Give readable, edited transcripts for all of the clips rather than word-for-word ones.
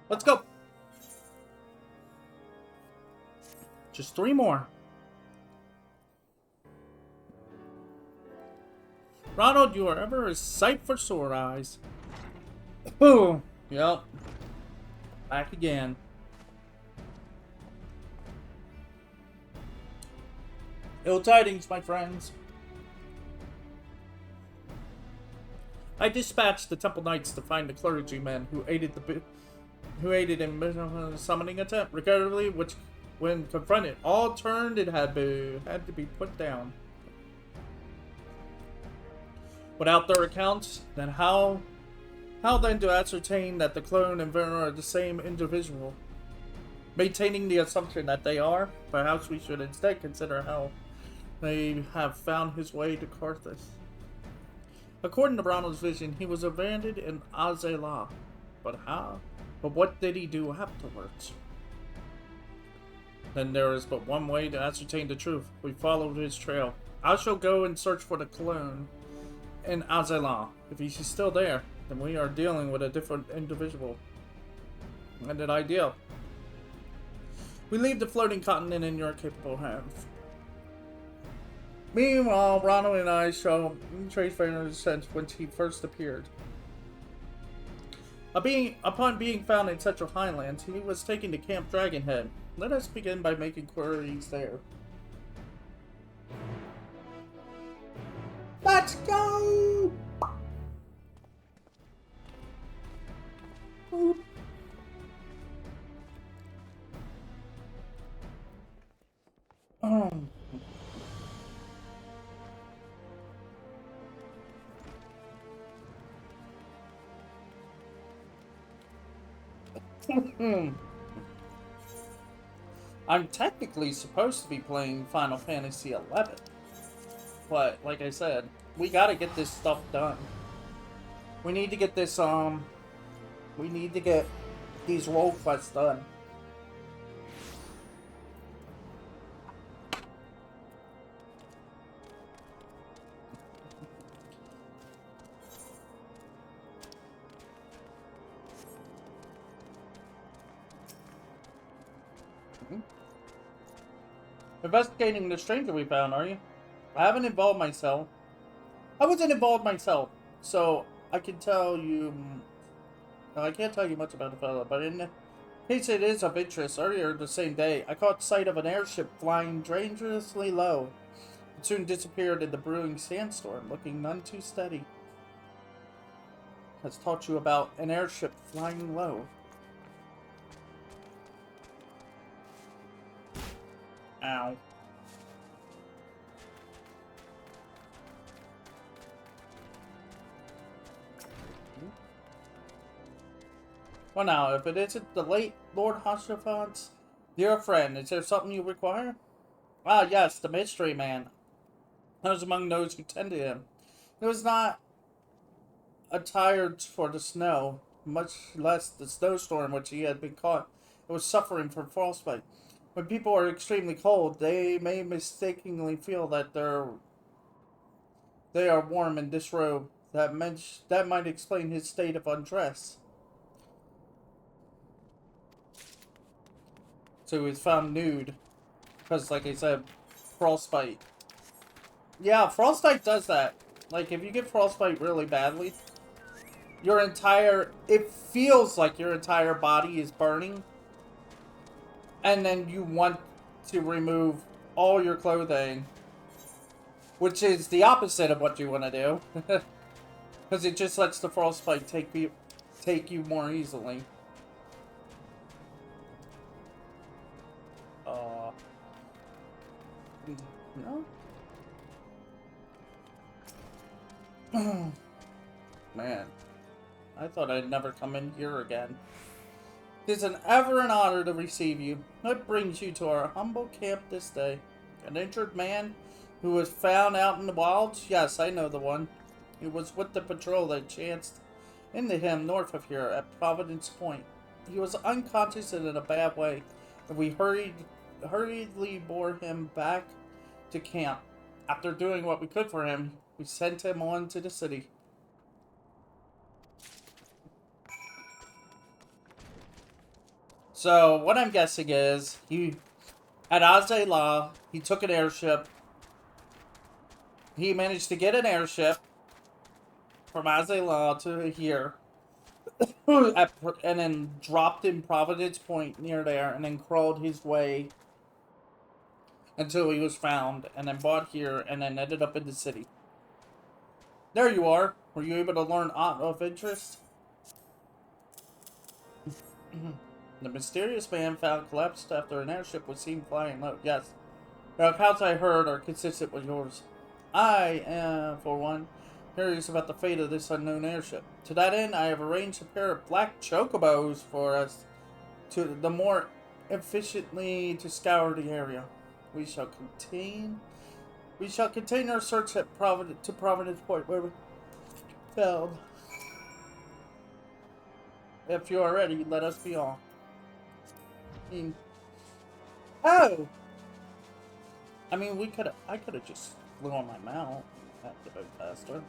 Let's go. Just 3 more. Ronald, you are ever a sight for sore eyes. Oh, yep. Back again. Ill tidings, my friends. I dispatched the Temple Knights to find the clergyman who aided in the summoning attempt. Regrettably, which, when confronted, all turned and had to be put down. Without their accounts, then how then to ascertain that the clone and Werner are the same individual? Maintaining the assumption that they are, perhaps we should instead consider how they have found his way to Carthage. According to Ronald's vision, he was abandoned in Azela. But how? But what did he do afterwards? Then there is but one way to ascertain the truth. We followed his trail. I shall go and search for the clone in Azela. If he's still there, then we are dealing with a different individual. And an idea. We leave the floating continent in your capable hands. Meanwhile, Ronald and I shall trace Werner's sense when he first appeared. Upon being found in Central Highlands, he was taken to Camp Dragonhead. Let us begin by making queries there. Let's go! Boop. I'm technically supposed to be playing Final Fantasy XI, but like I said, we gotta get this stuff done. We need to get this, we need to get these role quests done. Investigating the stranger we found, are you? I wasn't involved myself, so I can tell you. I can't tell you much about the fellow, but in case it is of interest, earlier the same day, I caught sight of an airship flying dangerously low. It soon disappeared in the brewing sandstorm, looking none too steady. Has taught you about an airship flying low. Ow. Well now, if it isn't the late Lord Hoshafant's dear friend, is there something you require? Ah yes, the mystery man. I was among those who tended him. It was not attired for the snow, much less the snowstorm which he had been caught. It was suffering from frostbite. When people are extremely cold, they may mistakenly feel that they are warm and disrobed. That might explain his state of undress. So he was found nude. Because, like I said, frostbite. Yeah, frostbite does that. Like, if you get frostbite really badly, it feels like your entire body is burning. And then you want to remove all your clothing. Which is the opposite of what you want to do. Because it just lets the frostbite take you more easily. No? Man. I thought I'd never come in here again. It is an honor to receive you. What brings you to our humble camp this day? An injured man who was found out in the wilds? Yes, I know the one. He was with the patrol that chanced into him north of here at Providence Point. He was unconscious and in a bad way, and we hurriedly bore him back to camp. After doing what we could for him, we sent him on to the city. So what I'm guessing is he at Azela, he took an airship. He managed to get an airship from Azela to here, and then dropped in Providence Point near there, and then crawled his way until he was found, and then brought here, and then ended up in the city. There you are. Were you able to learn aught of interest? The mysterious man found collapsed after an airship was seen flying low. Yes. The accounts I heard are consistent with yours. I am, for one, curious about the fate of this unknown airship. To that end, I have arranged a pair of black chocobos for us to the more efficiently to scour the area. We shall continue our search at Providence Point, where we found. If you are ready, let us be off. Oh! I mean, I could have just flew on my mount. That would have been faster.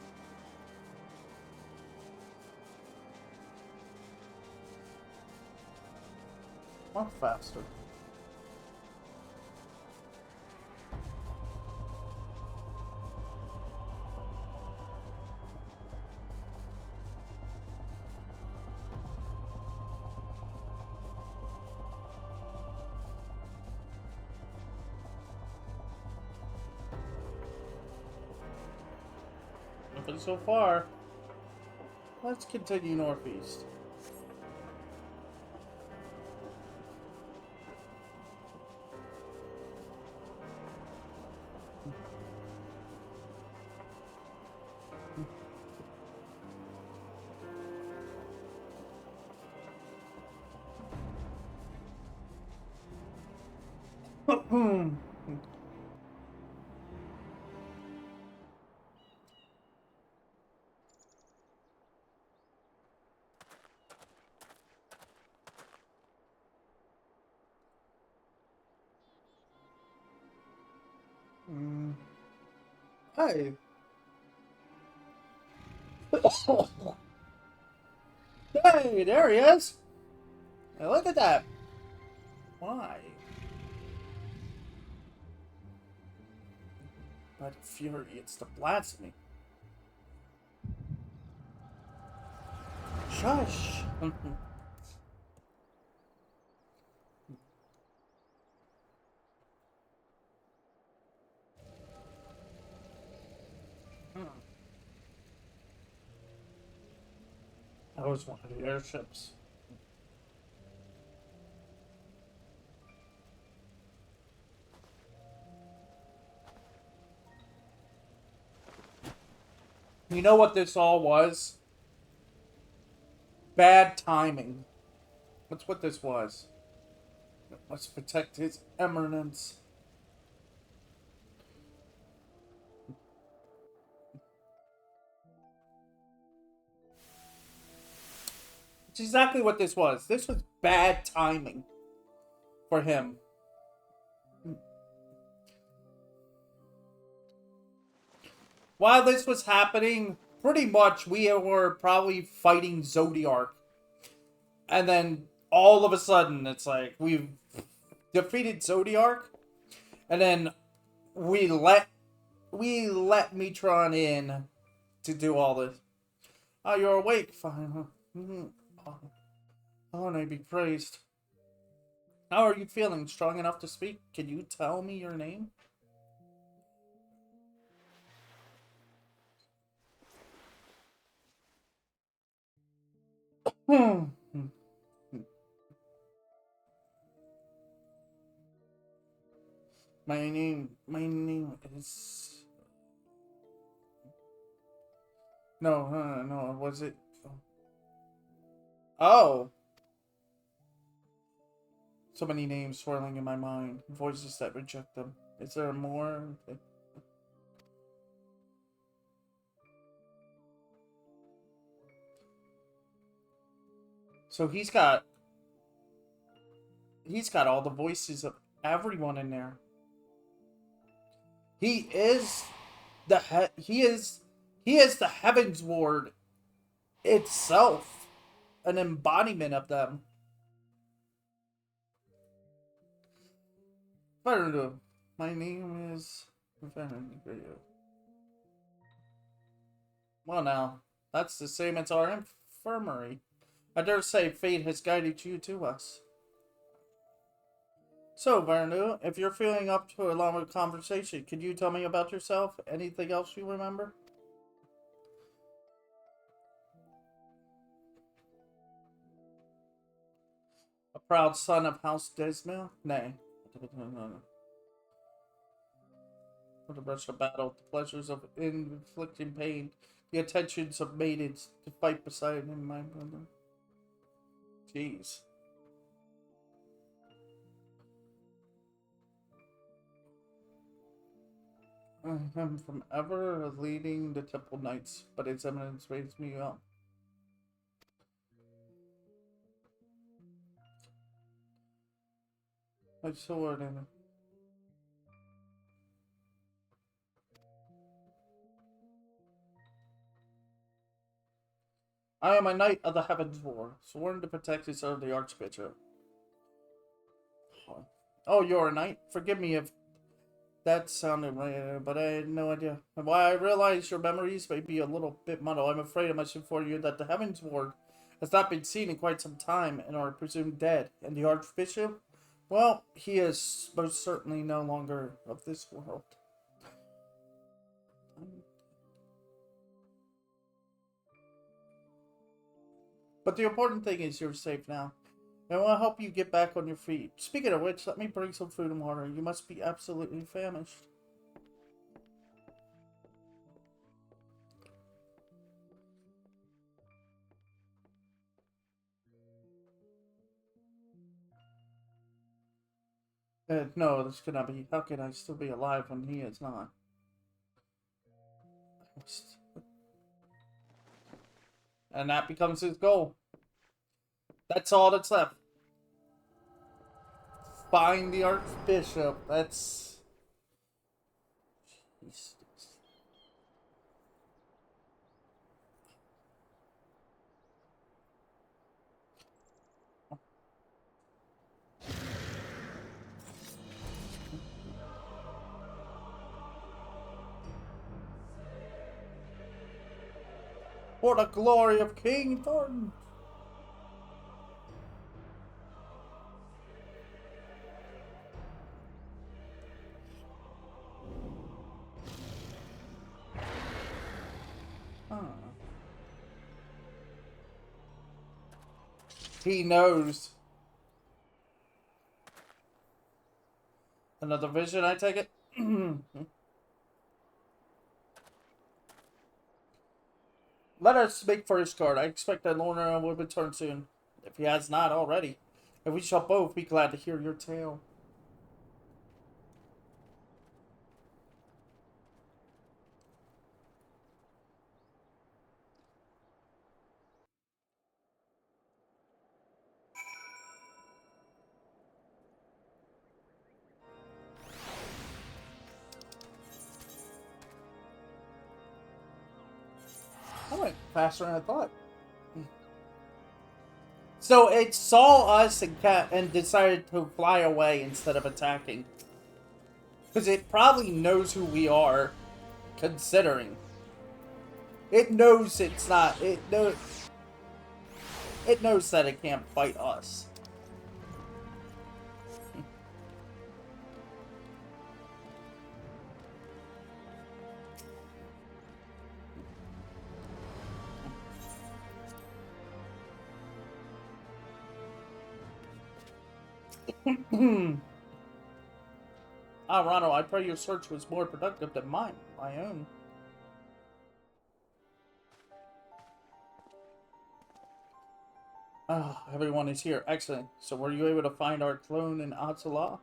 Much faster. Nothing so far. Let's continue northeast. Hey. Hey, there he is. Hey, look at that. Why? By the fury, it's the blasphemy. Shush. That was one of the airships. You know what this all was? Bad timing. That's what this was. Let's protect his eminence. It's exactly what this was. This was bad timing for him. While this was happening, pretty much we were probably fighting Zodiark. And then all of a sudden, it's like we've defeated Zodiark, and then we let Metron in to do all this. Oh, you're awake, fine. Oh, and I be praised. How are you feeling? Strong enough to speak? Can you tell me your name? My name is... No, was it... Oh! So many names swirling in my mind, voices that reject them. Is there more? So he's got all the voices of everyone in there. He is the Heavens Ward itself, an embodiment of them. Verdu. My name is Verdu. Well now, that's the same as our infirmary. I dare say fate has guided you to us. So, Vernu, if you're feeling up to a long conversation, could you tell me about yourself? Anything else you remember? A proud son of House Desmil? Nay. For the rush of battle, the pleasures of inflicting pain, the attentions of maidens to fight beside him, my brother. Jeez. I'm from ever leading the temple knights, but its eminence raised me up. My sword and I am a knight of the Heavens War, sworn to protect and serve the Archbishop. Oh, you're a knight? Forgive me if that sounded right, but I had no idea. While I realize your memories may be a little bit muddled, I'm afraid I must inform you that the Heavens Ward has not been seen in quite some time and are presumed dead. And the Archbishop? Well, he is most certainly no longer of this world. But the important thing is you're safe now. And I'll help you get back on your feet. Speaking of which, let me bring some food and water. You must be absolutely famished. No, this cannot be. How can I still be alive when he is not? And that becomes his goal. That's all that's left. Find the Archbishop. That's... Jesus. For the glory of King Thornton. Huh. He knows. Another vision, I take it? Let us make for his guard. I expect that Lorna will return soon, if he has not already. And we shall both be glad to hear your tale. I went faster than I thought. So it saw us and decided to fly away instead of attacking. Because it probably knows who we are, considering. It knows it's not. It knows that it can't fight us. Ah, Ronald, I pray your search was more productive than mine, my own. Ah, everyone is here. Excellent. So were you able to find our clone in Atala?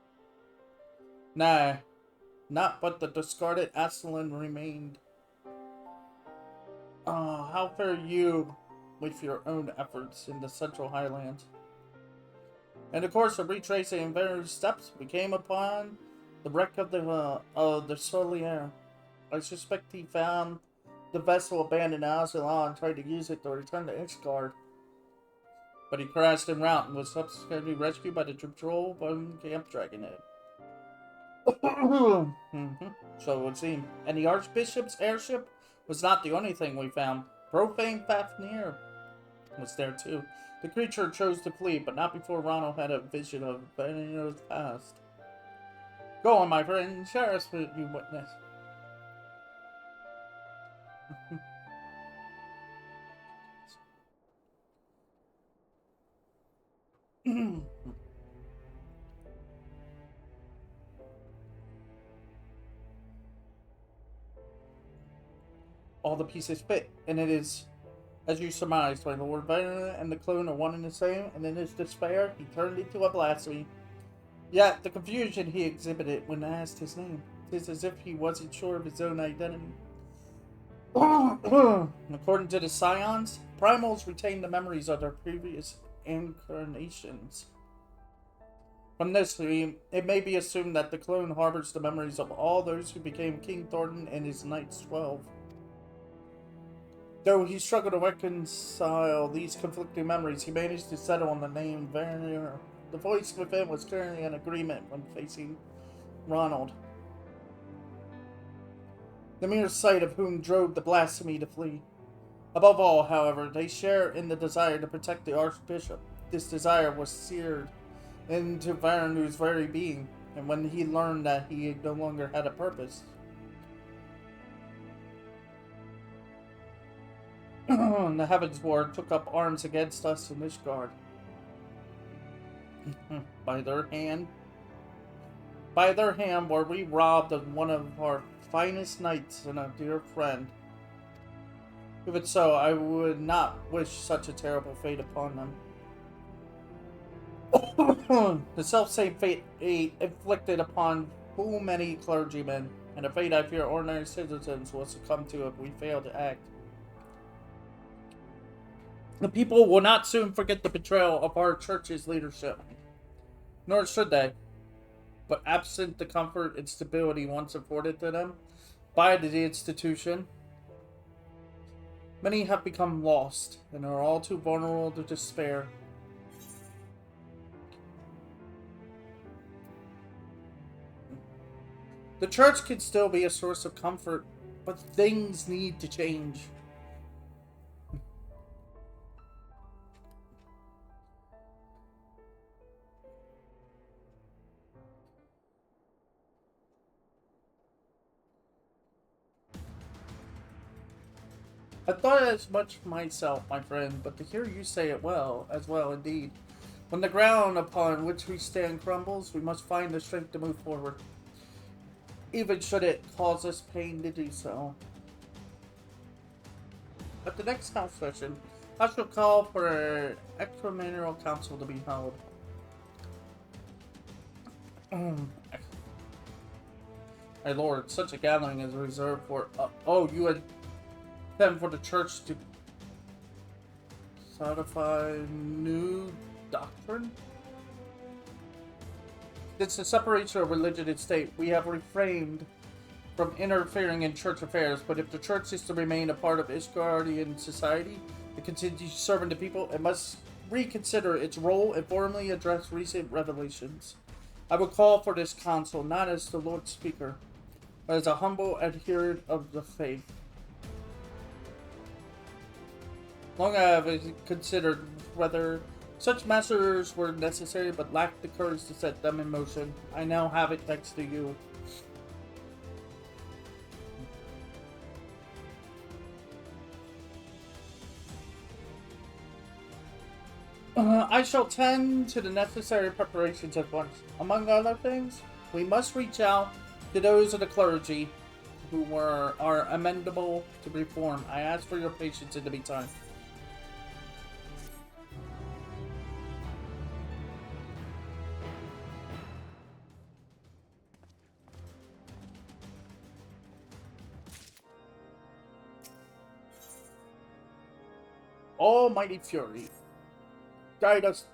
Nah, not but the discarded Aslan remained. Ah, how fare you with your own efforts in the Central Highlands? In the course of retracing various steps, we came upon the wreck of the Solier. I suspect he found the vessel abandoned in Azala and tried to use it to return to Ixgard. But he crashed en route and was subsequently rescued by the patrol from Camp Dragonhead. Mhm. So it would seem. And the Archbishop's airship was not the only thing we found. Profane Fafnir was there too. The creature chose to flee, but not before Ronald had a vision of Fafnir's past. Go on, my friend, share us what you witnessed. All the pieces fit, and it is, as you surmised, my lord. Vader and the clone are one and the same, and in his despair, he turned into a blasphemy. Yet, the confusion he exhibited when asked his name, is as if he wasn't sure of his own identity. According to the Scions, primals retain the memories of their previous incarnations. From this, it may be assumed that the clone harbors the memories of all those who became King Thornton and his Knights 12. Though he struggled to reconcile these conflicting memories, he managed to settle on the name Werner. The voice within was clearly in agreement when facing Ronald. The mere sight of whom drove the blasphemy to flee. Above all, however, they share in the desire to protect the Archbishop. This desire was seared into Varanu's very being, and when he learned that he no longer had a purpose, the Heavens Ward took up arms against us in Ishgard. By their hand were we robbed of one of our finest knights and a dear friend. Even so, I would not wish such a terrible fate upon them. The self-same fate inflicted upon full many clergymen, and a fate I fear ordinary citizens will succumb to if we fail to act. The people will not soon forget the betrayal of our church's leadership, nor should they. But absent the comfort and stability once afforded to them by the institution, many have become lost and are all too vulnerable to despair. The church can still be a source of comfort, but things need to change. I thought as much myself, my friend, but to hear you say it as well indeed. When the ground upon which we stand crumbles, we must find the strength to move forward, even should it cause us pain to do so. At the next house session, I shall call for an ecumenical council to be held. My lord, such a gathering is reserved for... you had then for the church to codify new doctrine? Since the separation of religion and state, we have refrained from interfering in church affairs, but if the church is to remain a part of Ishgardian society and continue serving the people, it must reconsider its role and formally address recent revelations. I will call for this council not as the Lord Speaker, but as a humble adherent of the faith. Long I have considered whether such measures were necessary, but lacked the courage to set them in motion. I now have it thanks to you. I shall tend to the necessary preparations at once. Among other things, we must reach out to those of the clergy who are amenable to reform. I ask for your patience in the meantime. Almighty Fury, guide us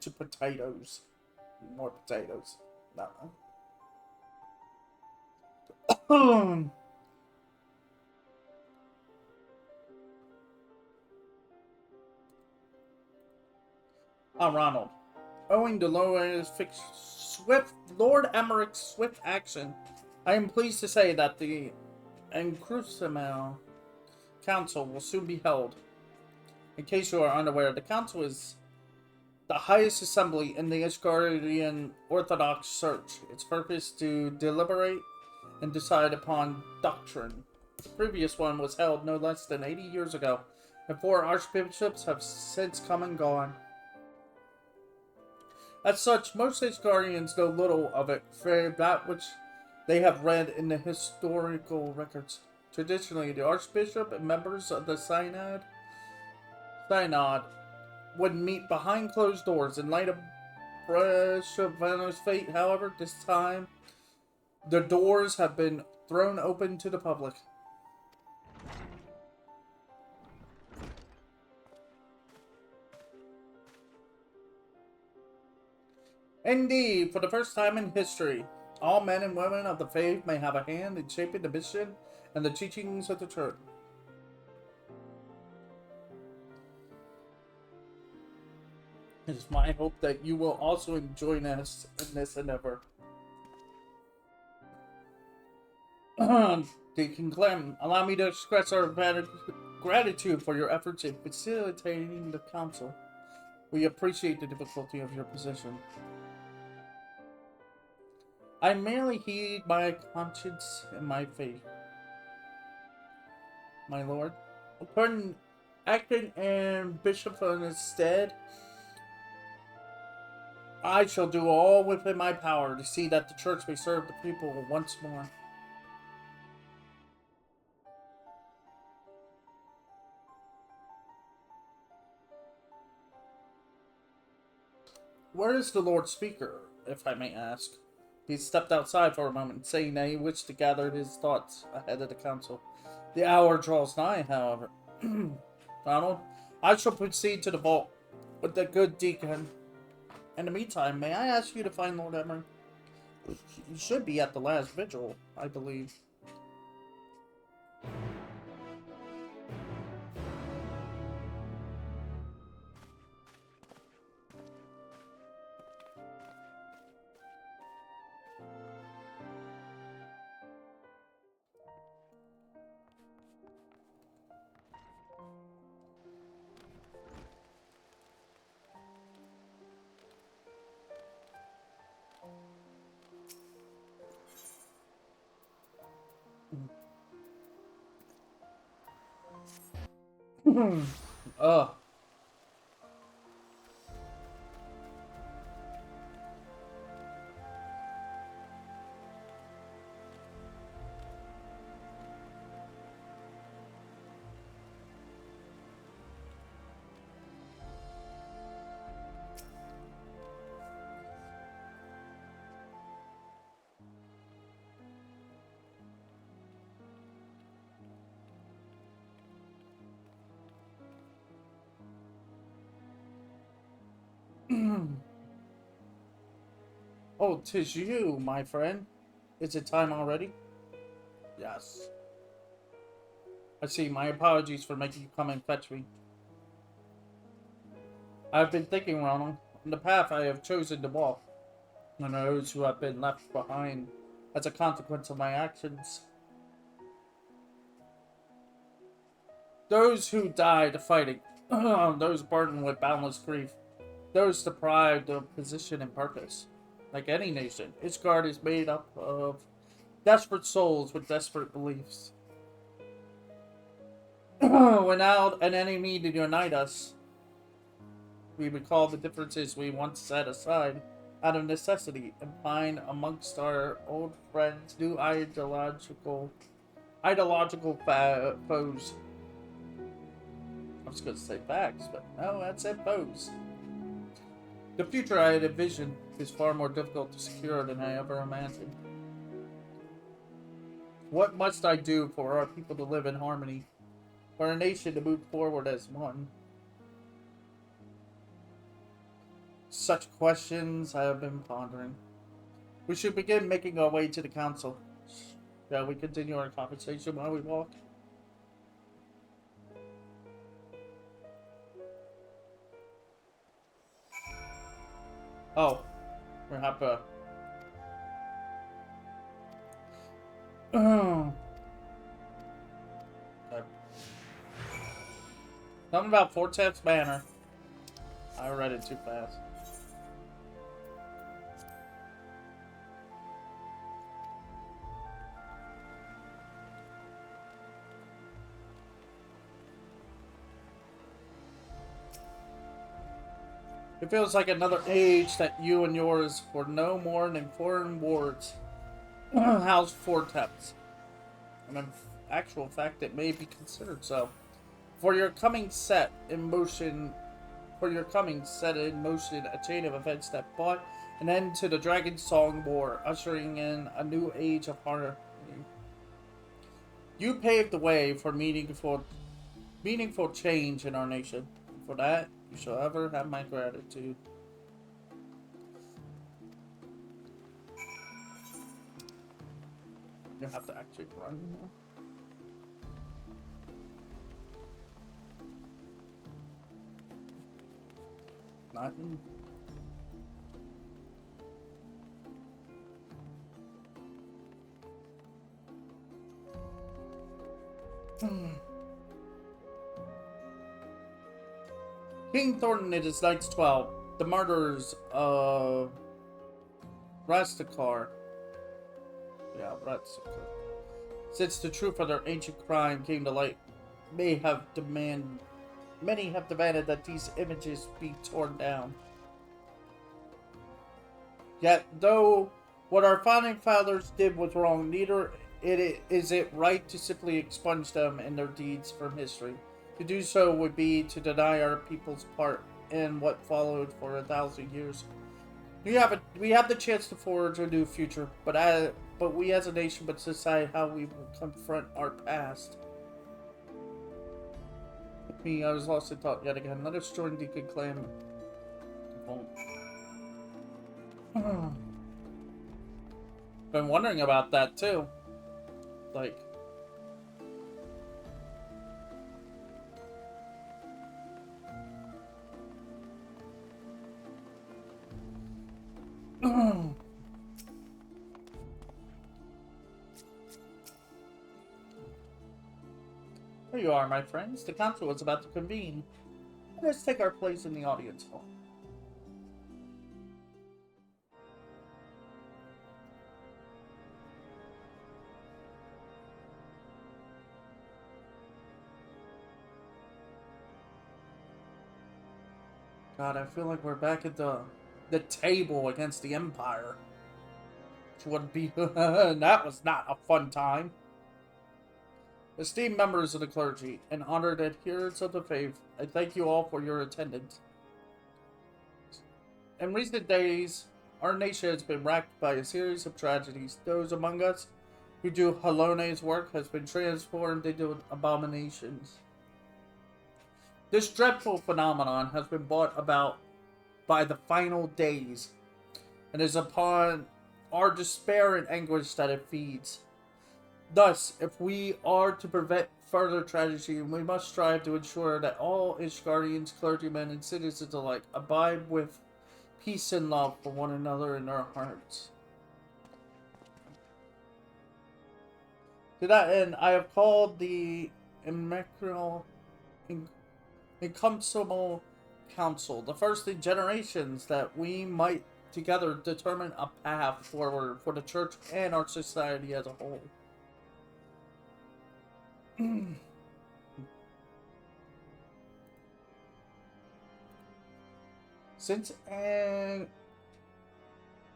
to potatoes. More potatoes. No. Ronald. Owing to Loa's Lord Emmerich's swift action, I am pleased to say that the Encrucimal Council will soon be held. In case you are unaware, the Council is the highest assembly in the Ishgardian Orthodox Church. Its purpose to deliberate and decide upon doctrine. The previous one was held no less than 80 years ago, and 4 archbishops have since come and gone. As such, most Ishgardians know little of it, for that which they have read in the historical records. Traditionally, the archbishop and members of the synod would meet behind closed doors in light of Bishop's fate. However, this time, the doors have been thrown open to the public. Indeed, for the first time in history, all men and women of the faith may have a hand in shaping the mission and the teachings of the church. It is my hope that you will also join us in this endeavor. Deacon Clem, allow me to express our gratitude for your efforts in facilitating the council. We appreciate the difficulty of your position. I merely heed my conscience and my faith. My lord, upon acting in Bishop in his stead, I shall do all within my power to see that the church may serve the people once more. Where is the Lord Speaker, if I may ask? He stepped outside for a moment, saying that he wished to gather his thoughts ahead of the council. The hour draws nigh, however. Ronald, I shall proceed to the vault with the good deacon. In the meantime, may I ask you to find Lord Emmerich? He should be at the last vigil, I believe. Ugh. Oh, 'tis you, my friend. Is it time already? Yes. I see. My apologies for making you come and fetch me. I've been thinking, Ronald, on the path I have chosen to walk, and those who have been left behind as a consequence of my actions. Those who died fighting, those burdened with boundless grief, those deprived of position and purpose. Like any nation, its guard is made up of desperate souls with desperate beliefs. Without an enemy to unite us, we recall the differences we once set aside out of necessity and find amongst our old friends new ideological foes. I was going to say facts, but no, that's it, foes. The future I had envisioned is far more difficult to secure than I ever imagined. What must I do for our people to live in harmony? For our nation to move forward as one? Such questions I have been pondering. We should begin making our way to the council. Shall we continue our conversation while we walk? Oh, we have Okay. Something about Fortep's Banner. I read it too fast. It feels like another age that you and yours were no more than foreign wards. House Forteps. And in actual fact, it may be considered so. For your coming set in motion a chain of events that brought an end to the Dragon Song War, ushering in a new age of harmony. You paved the way for meaningful change in our nation. For that, you shall ever have my gratitude. You have to actually run now. Nothing. King Thornton and his Knights 12. The murderers of Rastakar. Yeah, Rastakar. Since the truth of their ancient crime came to light, many have demanded that these images be torn down. Yet, though what our founding fathers did was wrong, neither is it right to simply expunge them and their deeds from history. To do so would be to deny our people's part in what followed for 1,000 years. We have the chance to forge a new future, but we as a nation must decide how we will confront our past. I was lost in thought yet again. Let us join the good clan. Been wondering about that too. Like, here you are, my friends. The council is about to convene. Let us take our place in the audience hall. God, I feel like we're back at the table against the Empire. Which would be that was not a fun time. Esteemed members of the clergy and honored adherents of the faith, I thank you all for your attendance. In recent days, our nation has been racked by a series of tragedies. Those among us who do Halone's work has been transformed into abominations. This dreadful phenomenon has been brought about by the final days, and is upon our despair and anguish that it feeds. Thus, if we are to prevent further tragedy, we must strive to ensure that all Ishgardians, clergymen, and citizens alike abide with peace and love for one another in their hearts. To that end, I have called the Incompatible Council, the first in generations, that we might together determine a path forward for the church and our society as a whole. Since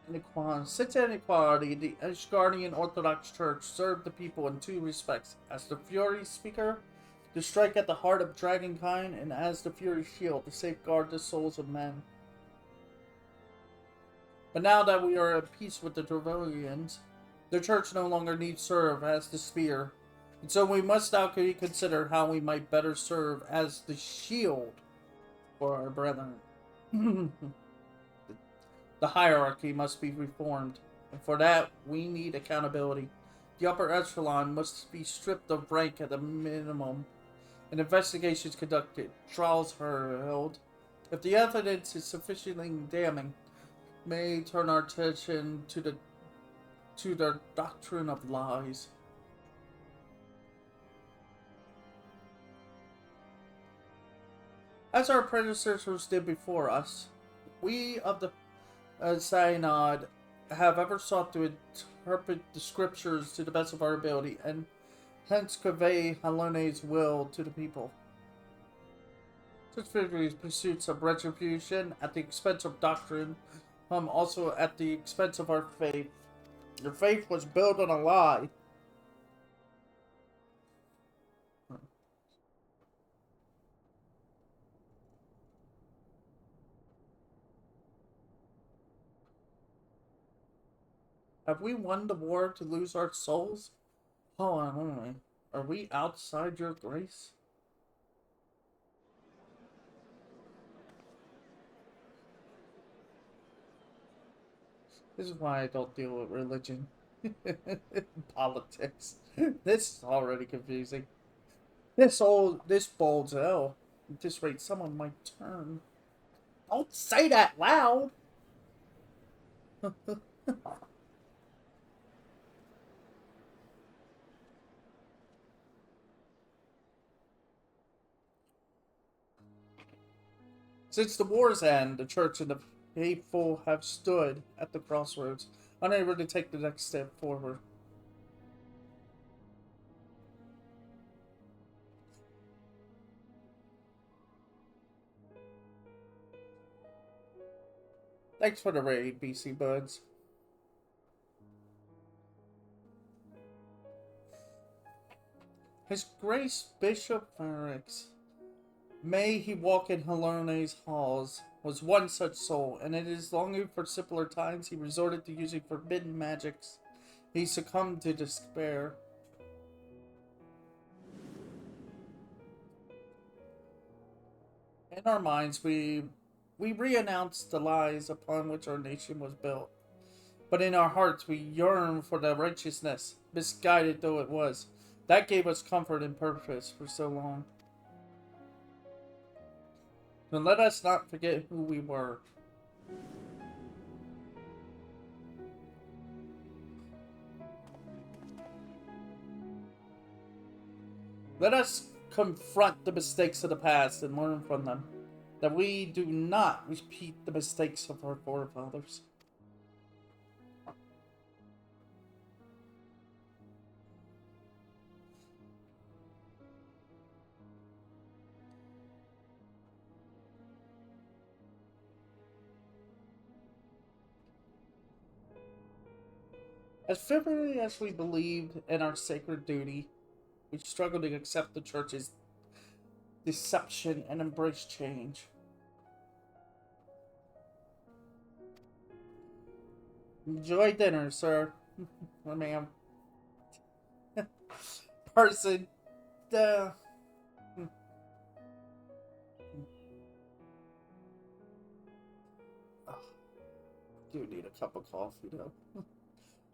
inequality, the Ashgardian Orthodox Church served the people in two respects: as the Fury Speaker, to strike at the heart of dragonkind, and as the Fury Shield, to safeguard the souls of men. But now that we are at peace with the Dravonians, the Church no longer needs serve as the Spear, and so we must now consider how we might better serve as the shield for our brethren. The hierarchy must be reformed, and for that we need accountability. The upper echelon must be stripped of rank at the minimum, and investigations conducted, trials held. If the evidence is sufficiently damning, may turn our attention to their doctrine of lies. As our predecessors did before us, we of the Synod have ever sought to interpret the scriptures to the best of our ability, and hence convey Halone's will to the people. Such vigorous pursuits of retribution at the expense of doctrine, also at the expense of our faith. Your faith was built on a lie. Have we won the war to lose our souls? Hold on. Are we outside your grace? This is why I don't deal with religion. Politics. This is already confusing. This bodes ill. At this rate, someone might turn. Don't say that loud! Since the war's end, the church and the faithful have stood at the crossroads, unable to take the next step forward. Thanks for the raid, BC Buds. His Grace Bishop Ferrix, may he walk in Halone's halls, was one such soul, and in his longing for simpler times he resorted to using forbidden magics. He succumbed to despair. In our minds, we re-announce the lies upon which our nation was built. But in our hearts, we yearn for the righteousness, misguided though it was. That gave us comfort and purpose for so long. And let us not forget who we were. Let us confront the mistakes of the past and learn from them, that we do not repeat the mistakes of our forefathers. As fervently as we believed in our sacred duty, we struggle to accept the church's deception and embrace change. Enjoy dinner, sir. Or ma'am. Person. I do need a cup of coffee, though.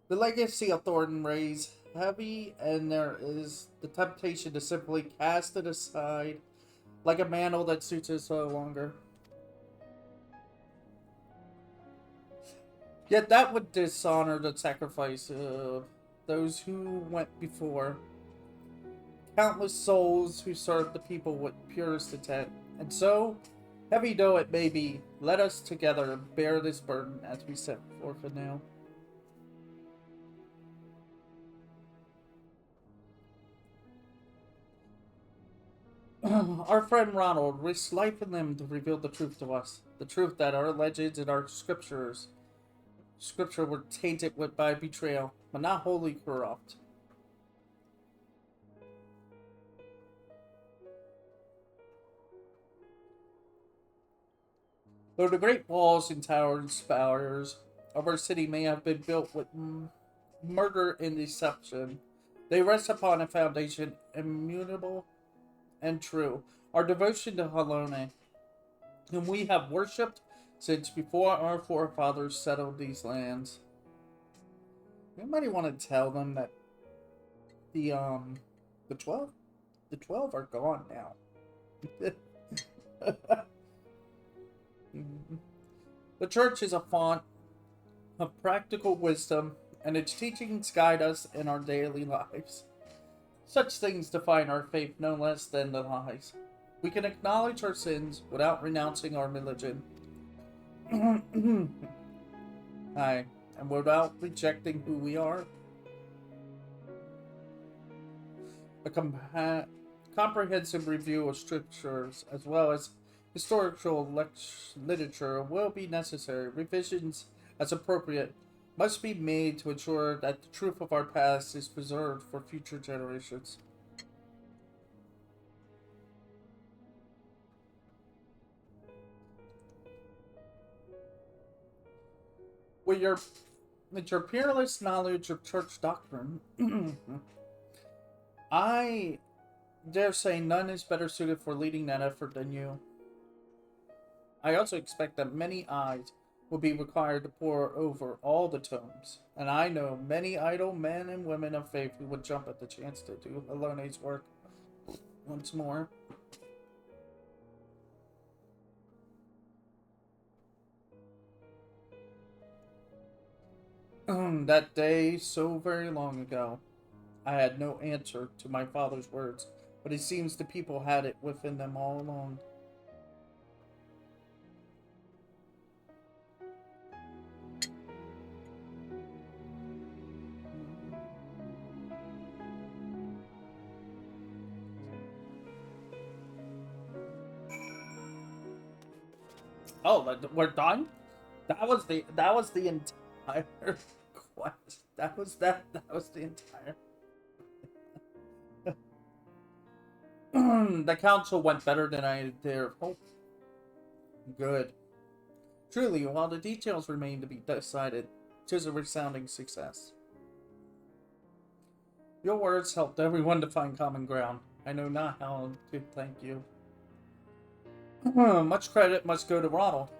The legacy of Thornton weighs heavy, and there is the temptation to simply cast it aside like a mantle that suits us no longer. Yet that would dishonor the sacrifice of those who went before. Countless souls who served the people with purest intent. And so, heavy though it may be, let us together bear this burden as we set forth anew. Our friend Ronald risked life and limb to reveal the truth to us. The truth that our legends and our scripture were tainted by betrayal, but not wholly corrupt. Though the great walls and towers and spires of our city may have been built with murder and deception, they rest upon a foundation immutable and true, our devotion to Halone, whom we have worshipped since before our forefathers settled these lands. Anybody want to tell them that the 12 are gone now? The church is a font of practical wisdom, and its teachings guide us in our daily lives. Such things define our faith no less than the lies. We can acknowledge our sins without renouncing our religion. Aye, and without rejecting who we are. A comprehensive review of scriptures as well as historical literature will be necessary. Revisions, as appropriate, must be made to ensure that the truth of our past is preserved for future generations. With your peerless knowledge of church doctrine, I dare say none is better suited for leading that effort than you. I also expect that many eyes will be required to pore over all the tomes, and I know many idle men and women of faith who would jump at the chance to do Alone's work once more. That day, so very long ago, I had no answer to my father's words, but it seems the people had it within them all along. Oh, we're done? That was the entire quest. That was the entire. The council went better than I dared hope. Good. Truly, while the details remain to be decided, 'tis a resounding success. Your words helped everyone to find common ground. I know not how to thank you. Much credit must go to Ronald.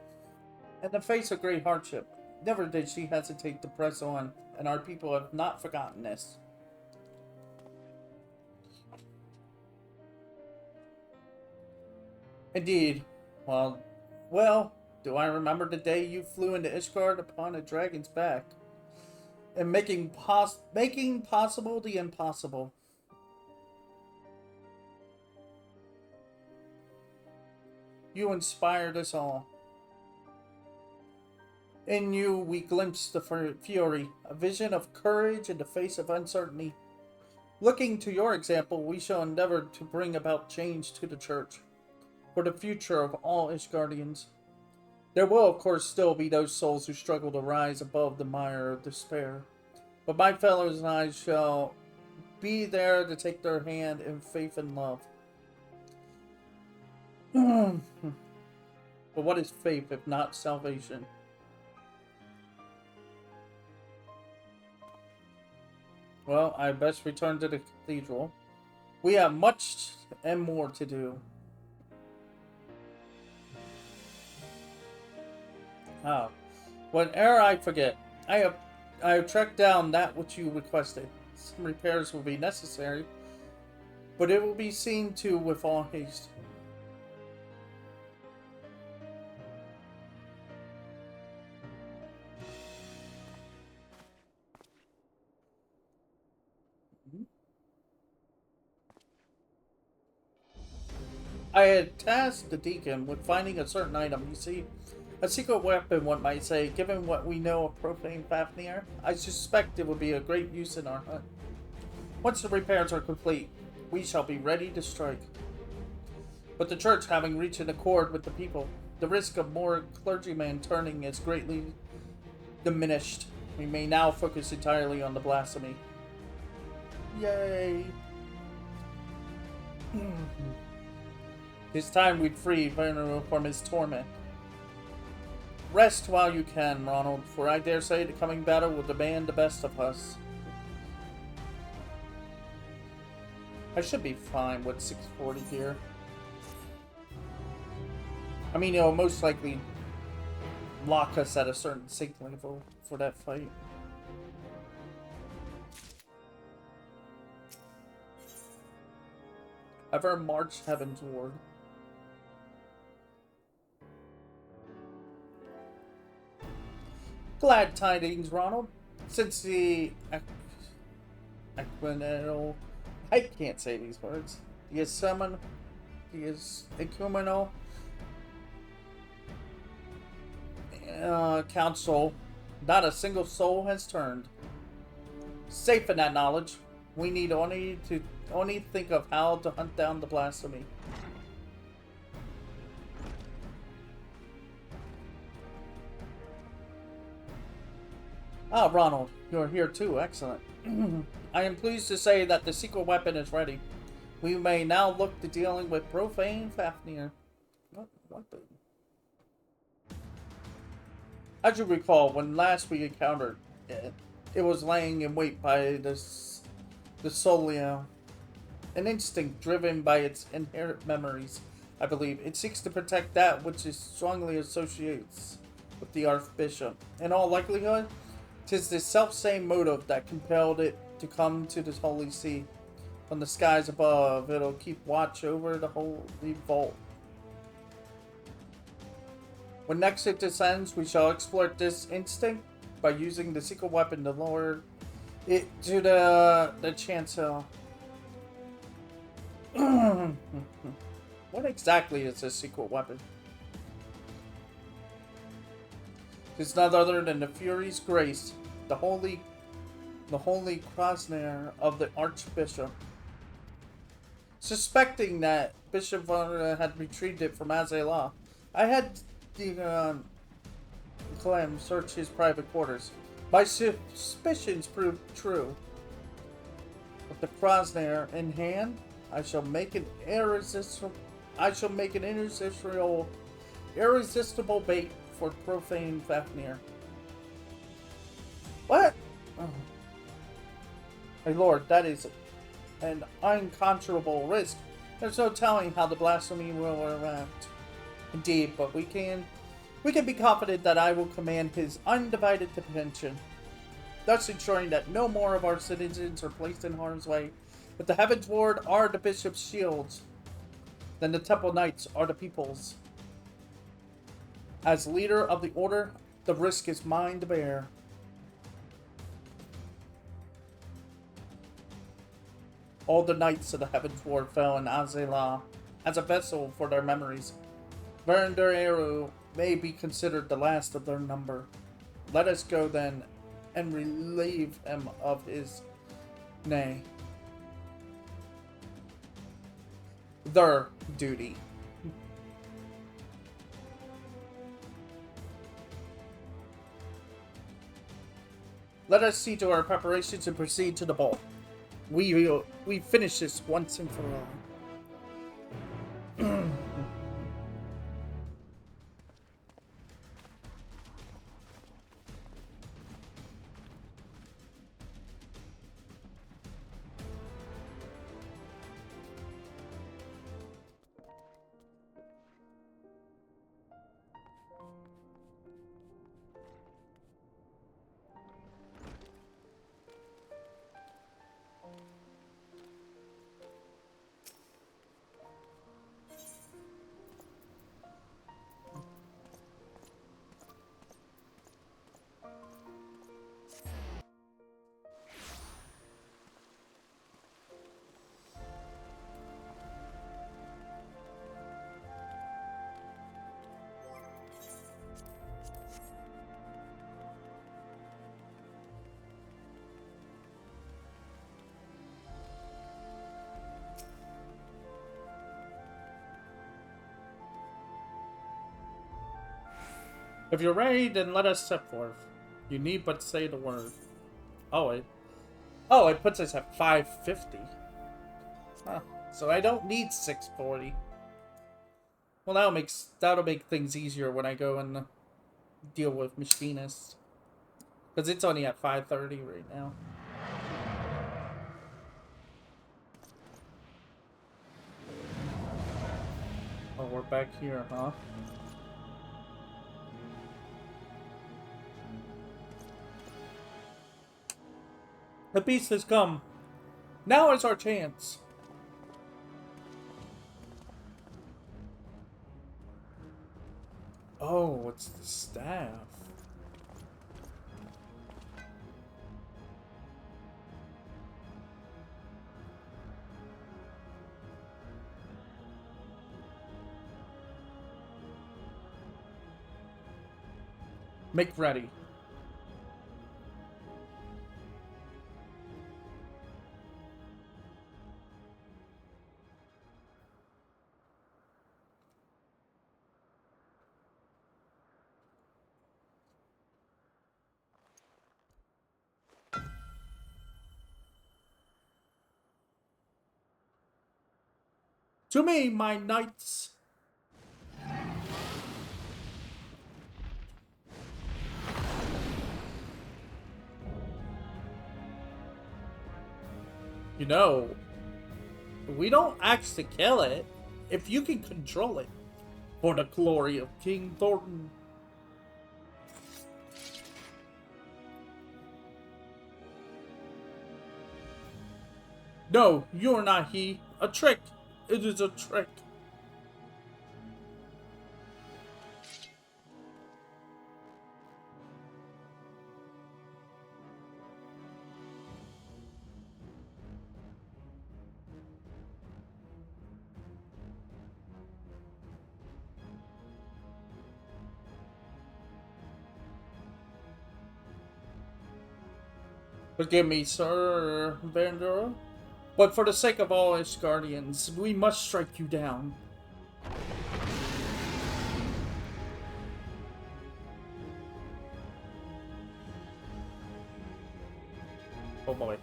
In the face of great hardship, never did she hesitate to press on, and our people have not forgotten this. Indeed. Well, do I remember the day you flew into Ishgard upon a dragon's back, and making possible the impossible. You inspired us all. In you we glimpsed the fury, a vision of courage in the face of uncertainty. Looking to your example, we shall endeavor to bring about change to the church, for the future of all Ishgardians. There will, of course, still be those souls who struggle to rise above the mire of despair, but my fellows and I shall be there to take their hand in faith and love. But what is faith if not salvation? Well, I best return to the cathedral. We have much and more to do. Ah, whene'er I forget, I have tracked down that which you requested. Some repairs will be necessary, but it will be seen to with all haste. I had tasked the deacon with finding a certain item. You see, a secret weapon, one might say. Given what we know of profane Fafnir, I suspect it would be a great use in our hunt. Once the repairs are complete, we shall be ready to strike. But the church having reached an accord with the people, the risk of more clergymen turning is greatly diminished. We may now focus entirely on the blasphemy. Yay! It's time we'd free Venerable from his torment. Rest while you can, Ronald, for I dare say the coming battle will demand the best of us. I should be fine with 640 here. I mean, it'll most likely lock us at a certain sync level for that fight. Ever march heavenward. Glad tidings, Ronald. Since the Equinetal, I can't say these words. The his ecumenical council, not a single soul has turned. Safe in that knowledge, we need only think of how to hunt down the blasphemy. Ah, Ronald, you're here too. Excellent. I am pleased to say that the secret weapon is ready. We may now look to dealing with profane Fafnir. What the? As you recall, when last we encountered it, it was laying in wait by the Solia, an instinct driven by its inherent memories. I believe it seeks to protect that which is strongly associates with the Archbishop. In all likelihood, 'tis this self-same motive that compelled it to come to this holy see. From the skies above, it'll keep watch over the holy vault. When next it descends, we shall exploit this instinct by using the secret weapon to lower it to the chancel. What exactly is this secret weapon? It's none other than the Fury's grace, the holy Krasner of the Archbishop. Suspecting that Bishop had retrieved it from Azelah, I had Clem search his private quarters. My suspicions proved true. With the Krasner in hand, I shall make an irresistible bait for profane Fafnir. What? Oh. My lord, that is an unconscionable risk. There's no telling how the blasphemy will react. Indeed, but we can be confident that I will command his undivided attention, thus ensuring that no more of our citizens are placed in harm's way. If the Heaven's Ward are the bishop's shields, then the Temple Knights are the people's. As leader of the order, the risk is mine to bear. All the knights of the Heaven's Ward fell in Azelah as a vessel for their memories. Verandaru may be considered the last of their number. Let us go then and relieve him of his their duty. Let us see to our preparations and proceed to the ball. We finish this once and for all. If you're ready, then let us set forth. You need but say the word. Oh, it puts us at 550. Huh. So I don't need 640. Well, that'll make things easier when I go and deal with machinists. Because it's only at 530 right now. Oh, we're back here, huh? The beast has come. Now is our chance. Oh, it's the staff. Make ready. To me, my knights. You know, we don't ask to kill it if you can control it. For the glory of King Thornton. No, you're not he. A trick. It is a trick. Forgive me, Sir Vandera, but for the sake of all his guardians, we must strike you down. Oh boy.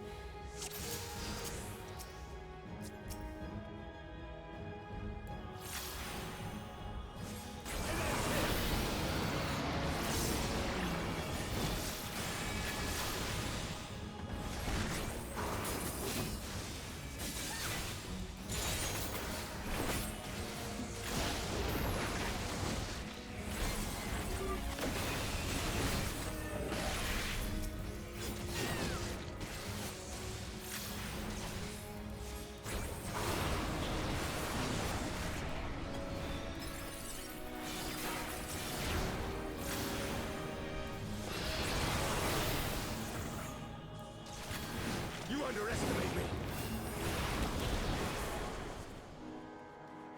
Underestimate me.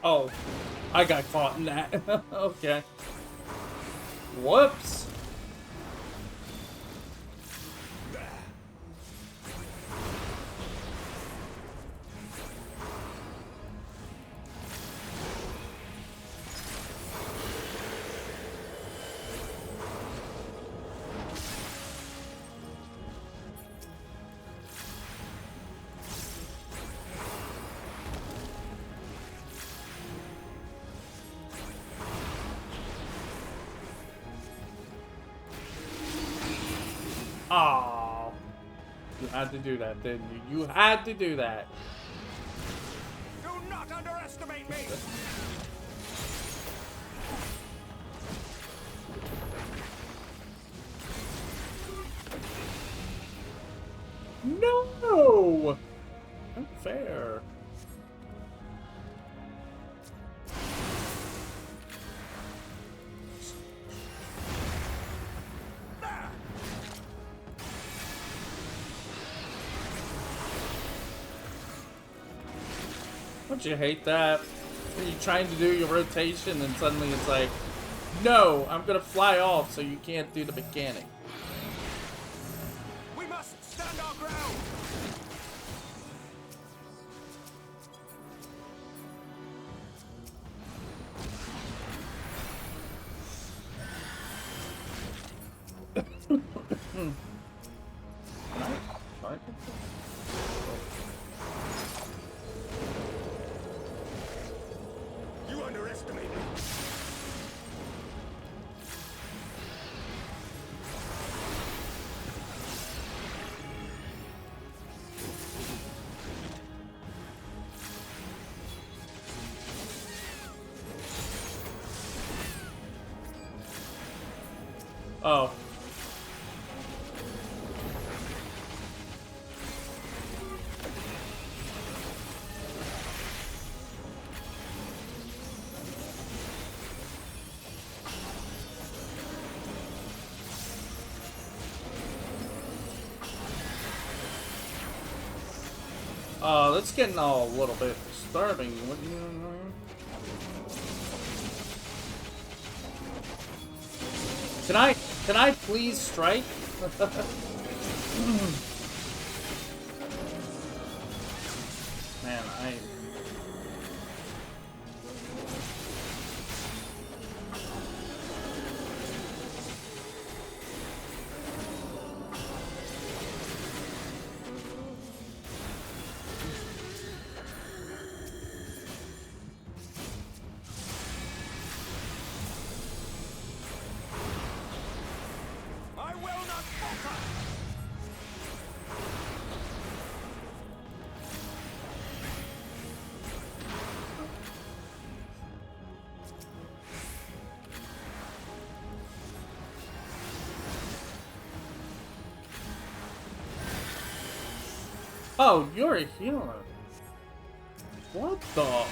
Oh, I got caught in that. Okay. Whoops. Oh, you had to do that, didn't you? You had to do that. Do not underestimate me. No! Unfair. Don't you hate that? When you're trying to do your rotation and suddenly it's like, no, I'm gonna fly off so you can't do the mechanic. We must stand our ground. You underestimate me. Oh. That's getting all a little bit disturbing. What do you... Can I please strike? Man, I will not falter! Oh, you're a healer. What the?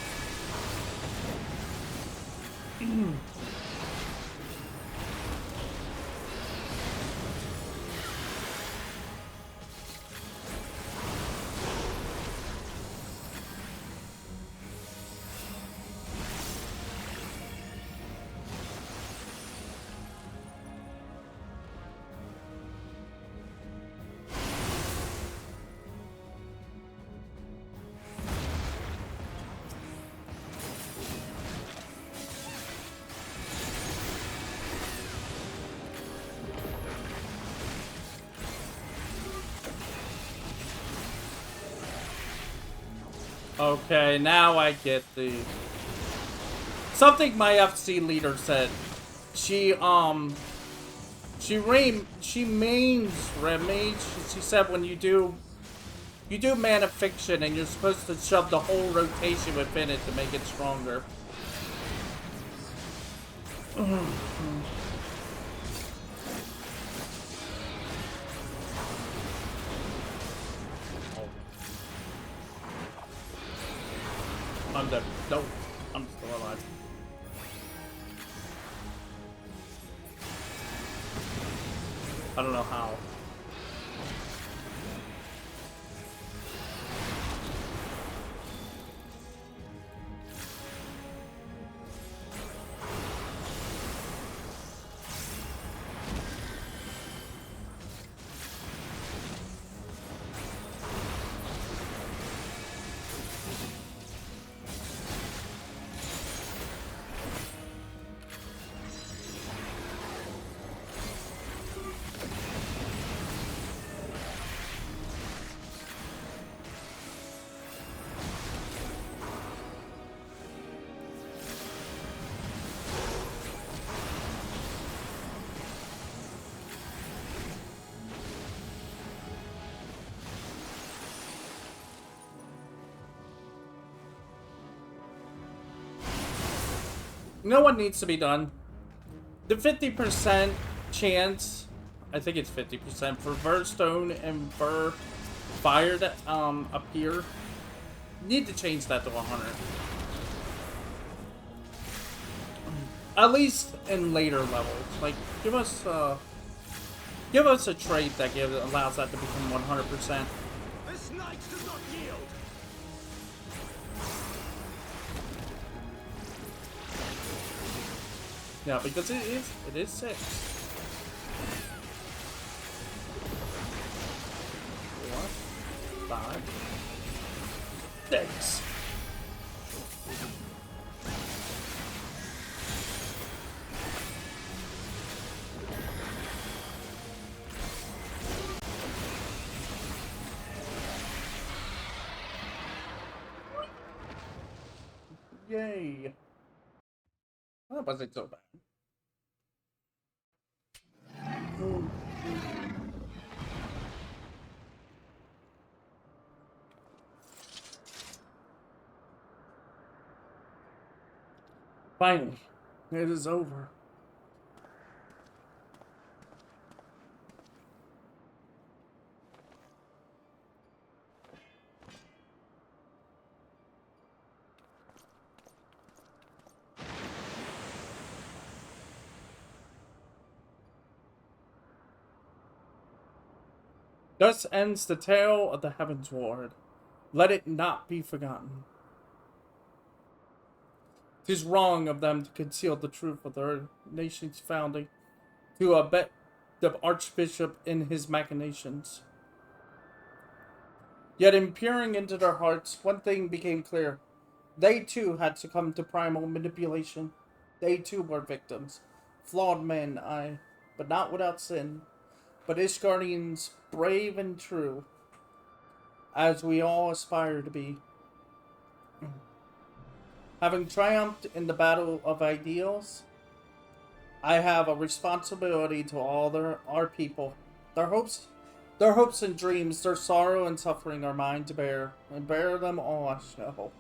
Okay, now I get the... Something my FC leader said. She mains Red Mage. She said when you do Mana Fiction and you're supposed to shove the whole rotation within it to make it stronger. I'm dead. No, I'm still alive. I don't know how. No one needs to be done. The 50% chance, I think it's 50% for Verstone and for Fire to appear. Need to change that to 100. At least in later levels. Like, give us a trait that allows that to become 100%. This knight does not yield! Yeah, because it is 6. 4, 5, 6. Yay. That wasn't so bad. Finally, it is over. Thus ends the tale of the Heavens Ward. Let it not be forgotten. 'Tis wrong of them to conceal the truth of their nation's founding, to abet the Archbishop in his machinations. Yet in peering into their hearts, one thing became clear. They too had succumbed to primal manipulation. They too were victims. Flawed men, aye, but not without sin. But Ishgardians brave and true, as we all aspire to be. Having triumphed in the battle of ideals, I have a responsibility to all our people. Their hopes and dreams, their sorrow and suffering are mine to bear, and bear them all I shall.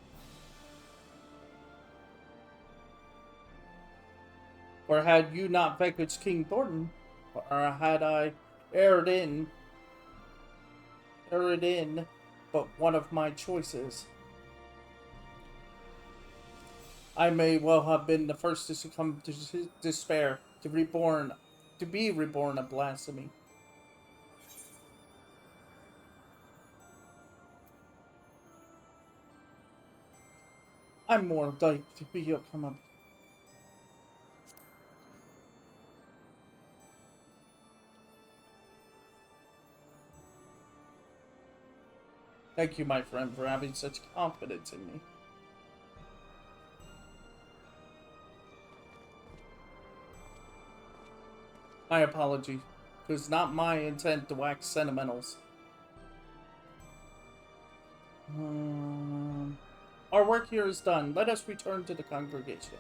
For had you not vanquished King Thornton, or had I erred in but one of my choices, I may well have been the first to succumb to despair, to be reborn a blasphemy. I'm more like to be your command. Thank you, my friend, for having such confidence in me. My apology. It was not my intent to wax sentimentals. Our work here is done. Let us return to the congregation.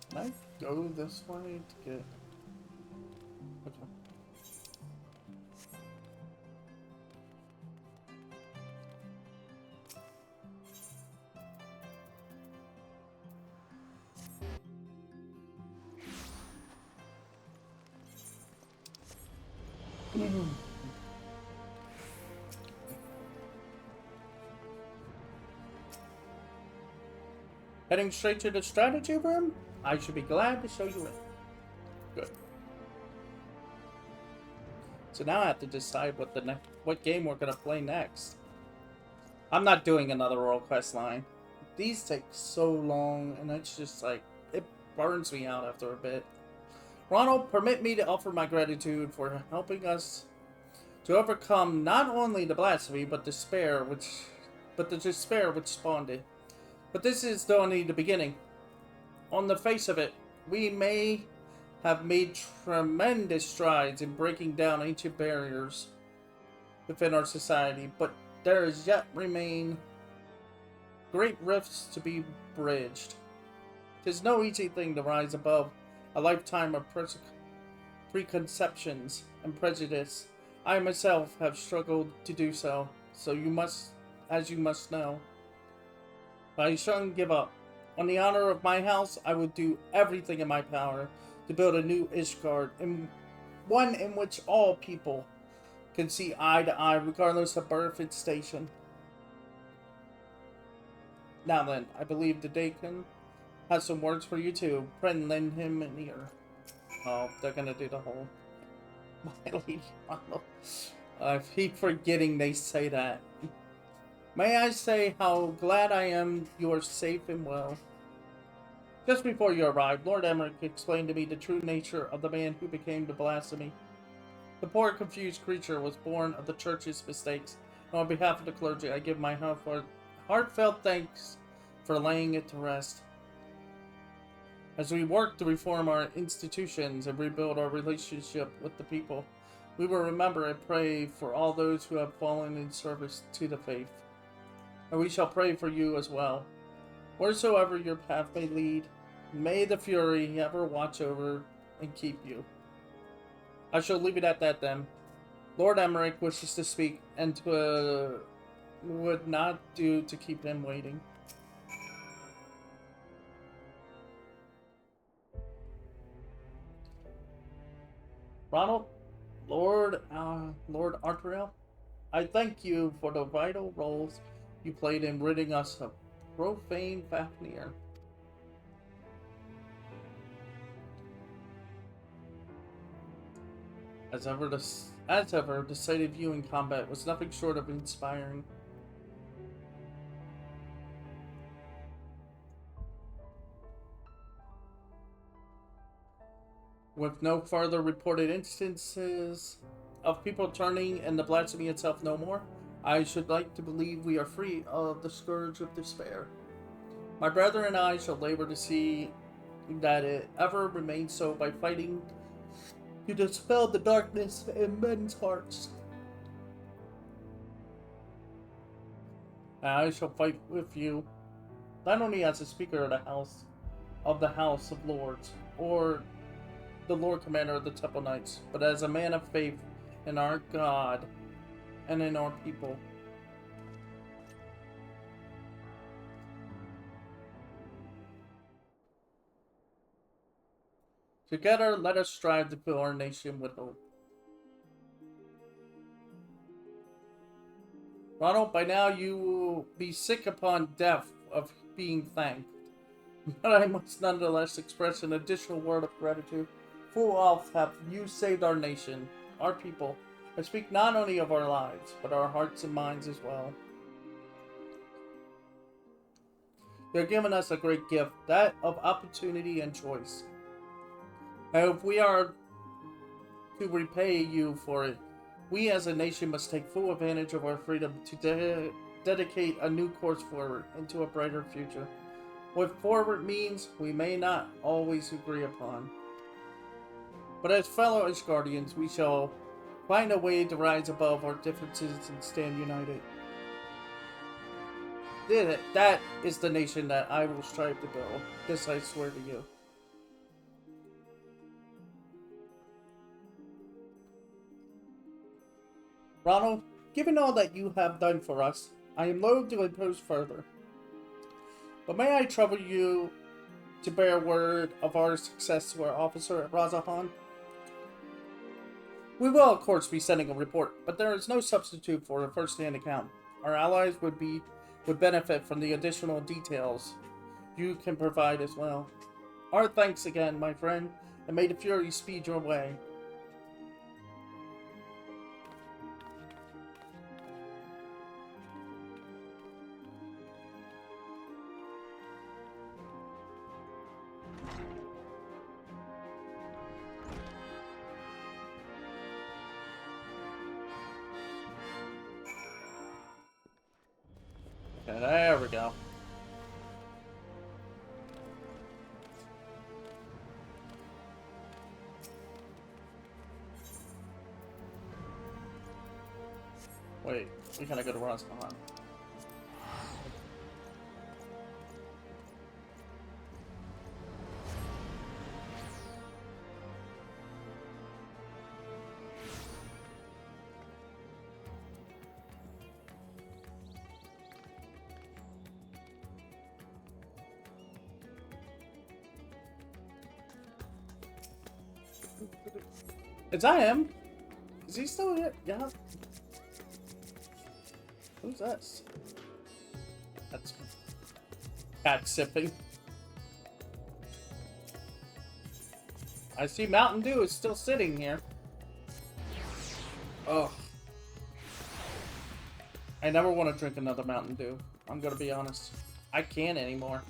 Can I go this way to get... Okay. Heading straight to the strategy room? I should be glad to show you in. Good. So now I have to decide what game we're gonna play next. I'm not doing another World Quest line. These take so long, and it's just like, it burns me out after a bit. Ronald, permit me to offer my gratitude for helping us to overcome not only the blasphemy, but the despair which spawned it. But this is only the beginning. On the face of it, we may have made tremendous strides in breaking down ancient barriers within our society, but there is yet remain great rifts to be bridged. 'Tis no easy thing to rise above a lifetime of preconceptions and prejudice. I myself have struggled to do so, as you must know. But I shouldn't give up. On the honor of my house, I will do everything in my power to build a new Ishgard, and one in which all people can see eye to eye, regardless of birth and station. Now then, I believe the Deacon has some words for you too. Friend, lend him an ear. Oh, they're gonna do the whole... My Lady Ronald. I keep forgetting they say that. May I say how glad I am you are safe and well. Just before you arrived, Lord Emmerich explained to me the true nature of the man who became the blasphemy. The poor, confused creature was born of the Church's mistakes, and on behalf of the clergy, I give my heartfelt thanks for laying it to rest. As we work to reform our institutions and rebuild our relationship with the people, we will remember and pray for all those who have fallen in service to the faith. And we shall pray for you as well. Wheresoever your path may lead, may the Fury ever watch over and keep you. I shall leave it at that then. Lord Emmerich wishes to speak, and would not do to keep him waiting. Ronald, Lord Arteriel, I thank you for the vital roles you played in ridding us of profane Fafnir. As ever, the sight of you in combat was nothing short of inspiring. With no further reported instances of people turning and the blasphemy itself no more, I should like to believe we are free of the scourge of despair. My brother and I shall labor to see that it ever remains so by fighting to dispel the darkness in men's hearts. And I shall fight with you, not only as a speaker of the House of Lords, or the Lord Commander of the Temple Knights, but as a man of faith in our God and in our people. Together, let us strive to fill our nation with hope. Ronald, by now you will be sick upon death of being thanked. But I must nonetheless express an additional word of gratitude. Full oft have you saved our nation, our people. I speak not only of our lives, but our hearts and minds as well. You have given us a great gift, that of opportunity and choice. And if we are to repay you for it, we as a nation must take full advantage of our freedom to dedicate a new course forward into a brighter future. What forward means, we may not always agree upon. But as fellow Ishgardians, we shall find a way to rise above our differences and stand united. That is the nation that I will strive to build. This I swear to you. Ronald, given all that you have done for us, I am loath to impose further. But may I trouble you to bear word of our success to our officer at Razahan? We will, of course, be sending a report, but there is no substitute for a first-hand account. Our allies would benefit from the additional details you can provide as well. Our thanks again, my friend, and may the Fury speed your way. Okay, there we go. Wait, we gotta go to Razahan. It's I am. Is he still here? Yeah. Who's this? That's cat sipping. I see Mountain Dew is still sitting here. Oh. I never want to drink another Mountain Dew. I'm gonna be honest. I can't anymore.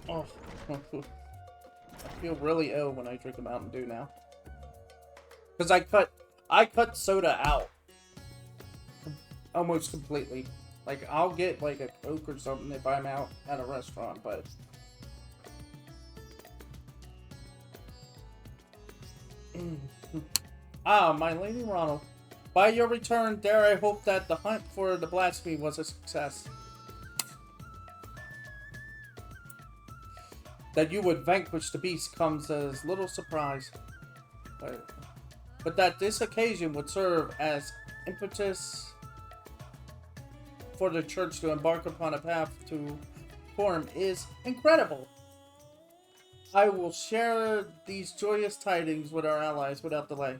Oh. I feel really ill when I drink a Mountain Dew now. Because I cut soda out. Almost completely. Like, I'll get like a Coke or something if I'm out at a restaurant, but... my Lady Ronald. By your return, dare I hope that the hunt for the blasphemy was a success. That you would vanquish the beast comes as little surprise. But that this occasion would serve as impetus for the church to embark upon a path to reform is incredible. I will share these joyous tidings with our allies without delay.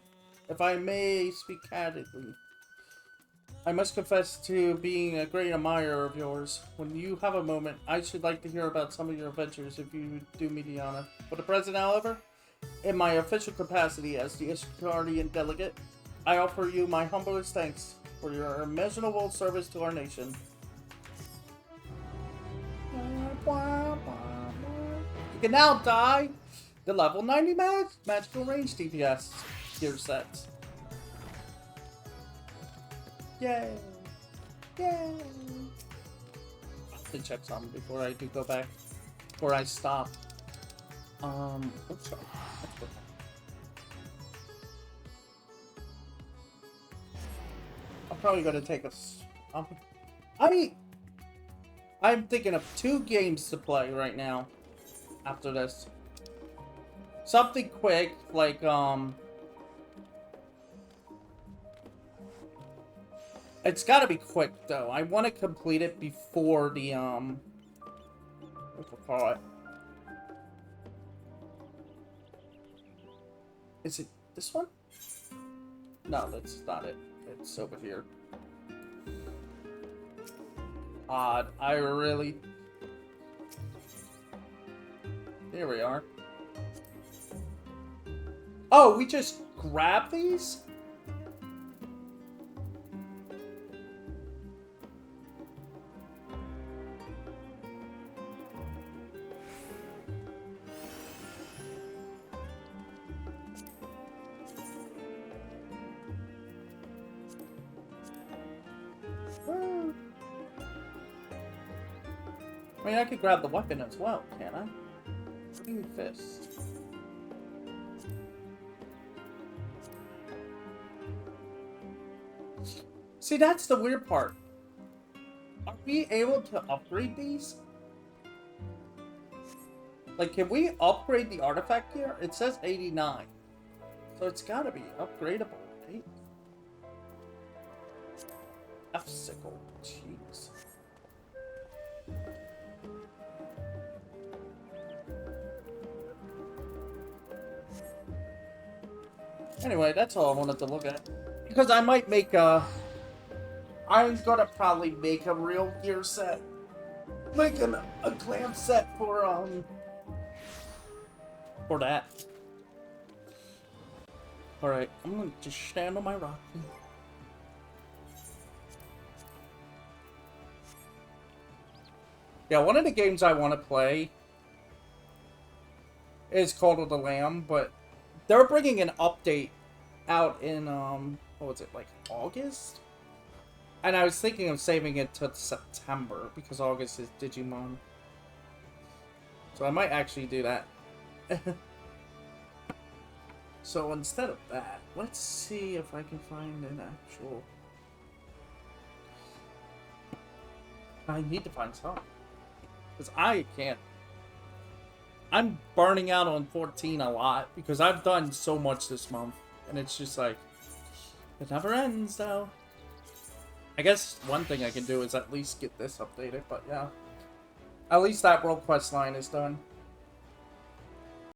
If I may speak candidly, I must confess to being a great admirer of yours. When you have a moment, I should like to hear about some of your adventures if you do me the honor. For the present, however, In my official capacity as the Guardian Delegate, I offer you my humblest thanks for your immeasurable service to our nation. You can now die the level 90 magical range DPS gear sets. Yay! Yay! I have to check something before I do go back. Before I stop. Oops, sorry. Let's go. I'm probably gonna take a. I'm thinking of 2 games to play right now. After this, something quick like it's got to be quick though. I want to complete it before the what we call it. Is it this one? No, that's not it. It's over here. Odd. I really... Here we are. Oh, we just grab these? I mean, I could grab the weapon as well, can't I? Green fist. See, that's the weird part. Are we able to upgrade these? Like, can we upgrade the artifact here? It says 89. So it's gotta be upgradable, right? F-sickle. Jeez. Anyway, that's all I wanted to look at. Because I might make a... I'm gonna probably make a real gear set. Make a clan set for that. Alright, I'm gonna just stand on my rock. Yeah, one of the games I want to play is Call of the Lamb, but they're bringing an update out in, what was it, like August? And I was thinking of saving it to September, because August is Digimon. So I might actually do that. So instead of that, let's see if I can find an actual... I need to find some. Because I can't. I'm burning out on 14 a lot, because I've done so much this month. And it's just like, it never ends, though. I guess one thing I can do is at least get this updated, but yeah. At least that world quest line is done.